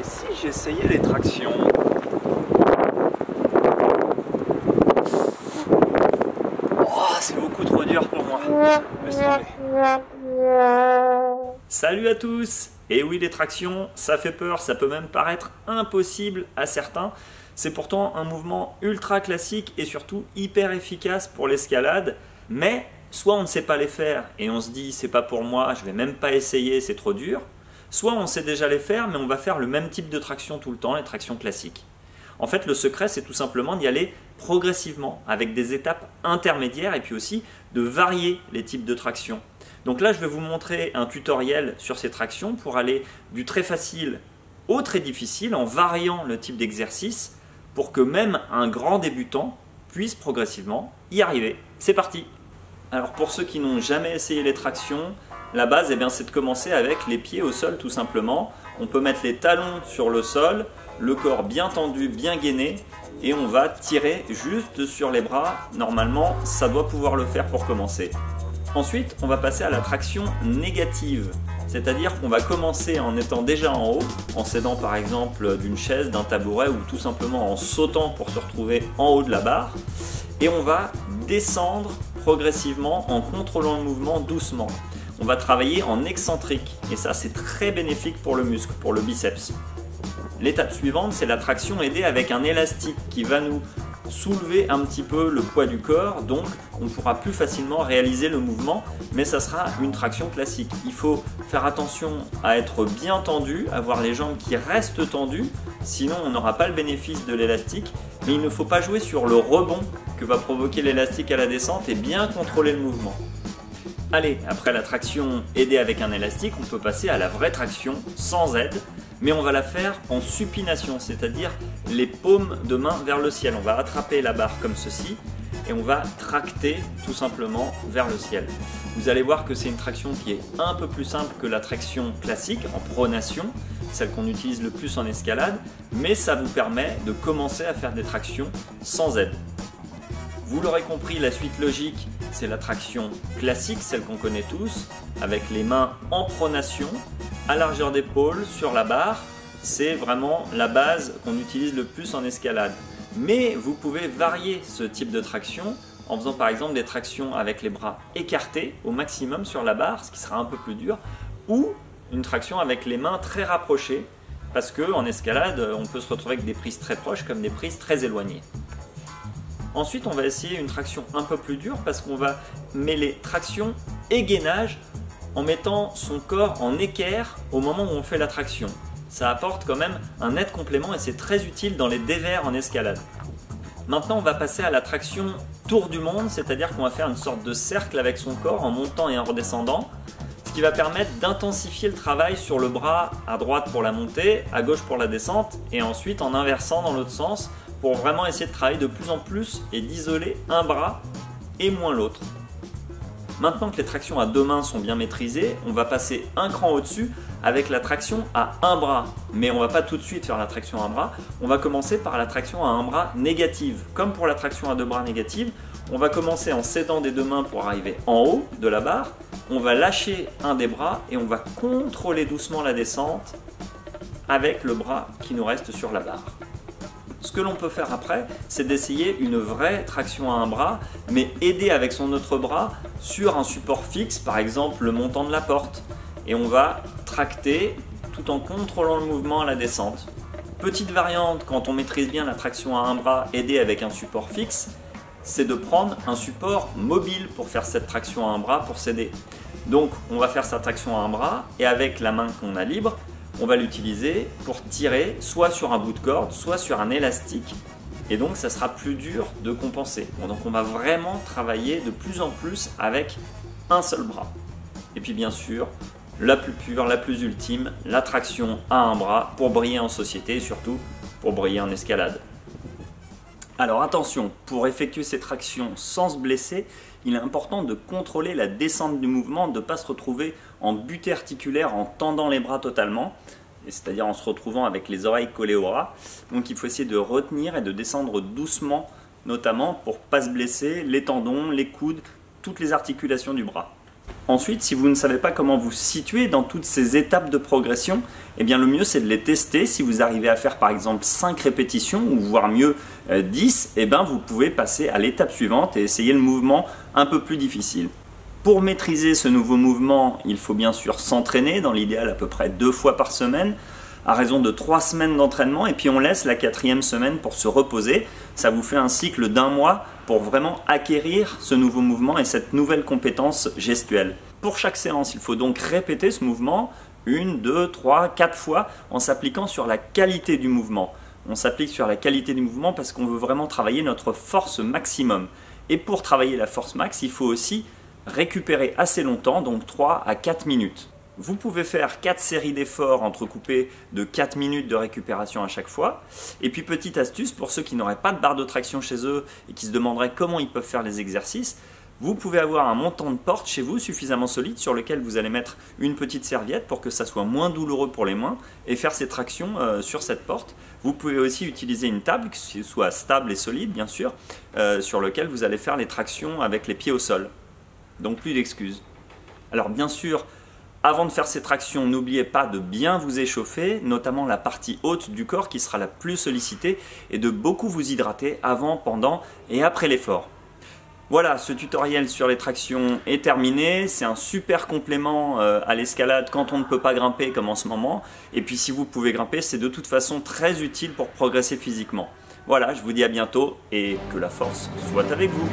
si j'essayais les tractions? Oh, c'est beaucoup trop dur pour moi. Laisse tomber. Salut à tous! Et oui, les tractions, ça fait peur, ça peut même paraître impossible à certains. C'est pourtant un mouvement ultra classique et surtout hyper efficace pour l'escalade. Mais soit on ne sait pas les faire et on se dit c'est pas pour moi, je vais même pas essayer, c'est trop dur. Soit on sait déjà les faire, mais on va faire le même type de traction tout le temps, les tractions classiques. En fait, le secret, c'est tout simplement d'y aller progressivement, avec des étapes intermédiaires, et puis aussi de varier les types de traction. Donc là, je vais vous montrer un tutoriel sur ces tractions pour aller du très facile au très difficile, en variant le type d'exercice, pour que même un grand débutant puisse progressivement y arriver. C'est parti! Alors pour ceux qui n'ont jamais essayé les tractions, la base, c'est de commencer avec les pieds au sol tout simplement. On peut mettre les talons sur le sol, le corps bien tendu, bien gainé, et on va tirer juste sur les bras. Normalement, ça doit pouvoir le faire pour commencer. Ensuite, on va passer à la traction négative, c'est-à-dire qu'on va commencer en étant déjà en haut, en s'aidant par exemple d'une chaise, d'un tabouret ou tout simplement en sautant pour se retrouver en haut de la barre, et on va descendre progressivement en contrôlant le mouvement doucement. On va travailler en excentrique et ça c'est très bénéfique pour le muscle, pour le biceps. L'étape suivante, c'est la traction aidée avec un élastique qui va nous soulever un petit peu le poids du corps, donc on pourra plus facilement réaliser le mouvement, mais ça sera une traction classique. Il faut faire attention à être bien tendu, avoir les jambes qui restent tendues, sinon on n'aura pas le bénéfice de l'élastique, mais il ne faut pas jouer sur le rebond que va provoquer l'élastique à la descente et bien contrôler le mouvement. Allez, après la traction aidée avec un élastique, on peut passer à la vraie traction sans aide, mais on va la faire en supination, c'est-à-dire les paumes de main vers le ciel. On va attraper la barre comme ceci et on va tracter tout simplement vers le ciel. Vous allez voir que c'est une traction qui est un peu plus simple que la traction classique en pronation, celle qu'on utilise le plus en escalade, mais ça vous permet de commencer à faire des tractions sans aide. Vous l'aurez compris, la suite logique, c'est la traction classique, celle qu'on connaît tous, avec les mains en pronation, à largeur d'épaule, sur la barre. C'est vraiment la base qu'on utilise le plus en escalade. Mais vous pouvez varier ce type de traction en faisant par exemple des tractions avec les bras écartés au maximum sur la barre, ce qui sera un peu plus dur, ou une traction avec les mains très rapprochées, parce qu'en escalade, on peut se retrouver avec des prises très proches comme des prises très éloignées. Ensuite, on va essayer une traction un peu plus dure parce qu'on va mêler traction et gainage en mettant son corps en équerre au moment où on fait la traction. Ça apporte quand même un net complément et c'est très utile dans les dévers en escalade. Maintenant, on va passer à la traction tour du monde, c'est-à-dire qu'on va faire une sorte de cercle avec son corps en montant et en redescendant, ce qui va permettre d'intensifier le travail sur le bras à droite pour la montée, à gauche pour la descente et ensuite en inversant dans l'autre sens pour vraiment essayer de travailler de plus en plus et d'isoler un bras et moins l'autre. Maintenant que les tractions à deux mains sont bien maîtrisées, on va passer un cran au-dessus avec la traction à un bras. Mais on ne va pas tout de suite faire la traction à un bras, on va commencer par la traction à un bras négative. Comme pour la traction à deux bras négative, on va commencer en s'aidant des deux mains pour arriver en haut de la barre, on va lâcher un des bras et on va contrôler doucement la descente avec le bras qui nous reste sur la barre. Ce que l'on peut faire après, c'est d'essayer une vraie traction à un bras, mais aidé avec son autre bras sur un support fixe, par exemple le montant de la porte. Et on va tracter tout en contrôlant le mouvement à la descente. Petite variante, quand on maîtrise bien la traction à un bras aidé avec un support fixe, c'est de prendre un support mobile pour faire cette traction à un bras pour s'aider. Donc on va faire sa traction à un bras et avec la main qu'on a libre, on va l'utiliser pour tirer soit sur un bout de corde, soit sur un élastique. Et donc ça sera plus dur de compenser. Bon, donc on va vraiment travailler de plus en plus avec un seul bras. Et puis bien sûr, la plus pure, la plus ultime, la traction à un bras pour briller en société et surtout pour briller en escalade. Alors attention, pour effectuer ces tractions sans se blesser, il est important de contrôler la descente du mouvement, de ne pas se retrouver en butée articulaire en tendant les bras totalement, c'est-à-dire en se retrouvant avec les oreilles collées au bras. Donc il faut essayer de retenir et de descendre doucement, notamment pour ne pas se blesser les tendons, les coudes, toutes les articulations du bras. Ensuite, si vous ne savez pas comment vous situer dans toutes ces étapes de progression, eh bien le mieux c'est de les tester. Si vous arrivez à faire par exemple 5 répétitions ou voire mieux 10, eh bien vous pouvez passer à l'étape suivante et essayer le mouvement un peu plus difficile. Pour maîtriser ce nouveau mouvement, il faut bien sûr s'entraîner, dans l'idéal à peu près 2 fois par semaine, à raison de 3 semaines d'entraînement, et puis on laisse la 4e semaine pour se reposer. Ça vous fait un cycle d'1 mois pour vraiment acquérir ce nouveau mouvement et cette nouvelle compétence gestuelle. Pour chaque séance, il faut donc répéter ce mouvement 1, 2, 3, 4 fois en s'appliquant sur la qualité du mouvement. On s'applique sur la qualité du mouvement parce qu'on veut vraiment travailler notre force maximum. Et pour travailler la force max, il faut aussi récupérer assez longtemps, donc 3 à 4 minutes. Vous pouvez faire 4 séries d'efforts entrecoupées de 4 minutes de récupération à chaque fois. Et puis petite astuce pour ceux qui n'auraient pas de barre de traction chez eux et qui se demanderaient comment ils peuvent faire les exercices, vous pouvez avoir un montant de porte chez vous suffisamment solide sur lequel vous allez mettre une petite serviette pour que ça soit moins douloureux pour les mains et faire ces tractions sur cette porte. Vous pouvez aussi utiliser une table qui soit stable et solide bien sûr, sur lequel vous allez faire les tractions avec les pieds au sol. Donc plus d'excuses. Alors bien sûr, avant de faire ces tractions, n'oubliez pas de bien vous échauffer, notamment la partie haute du corps qui sera la plus sollicitée, et de beaucoup vous hydrater avant, pendant et après l'effort. Voilà, ce tutoriel sur les tractions est terminé. C'est un super complément à l'escalade quand on ne peut pas grimper comme en ce moment. Et puis si vous pouvez grimper, c'est de toute façon très utile pour progresser physiquement. Voilà, je vous dis à bientôt et que la force soit avec vous.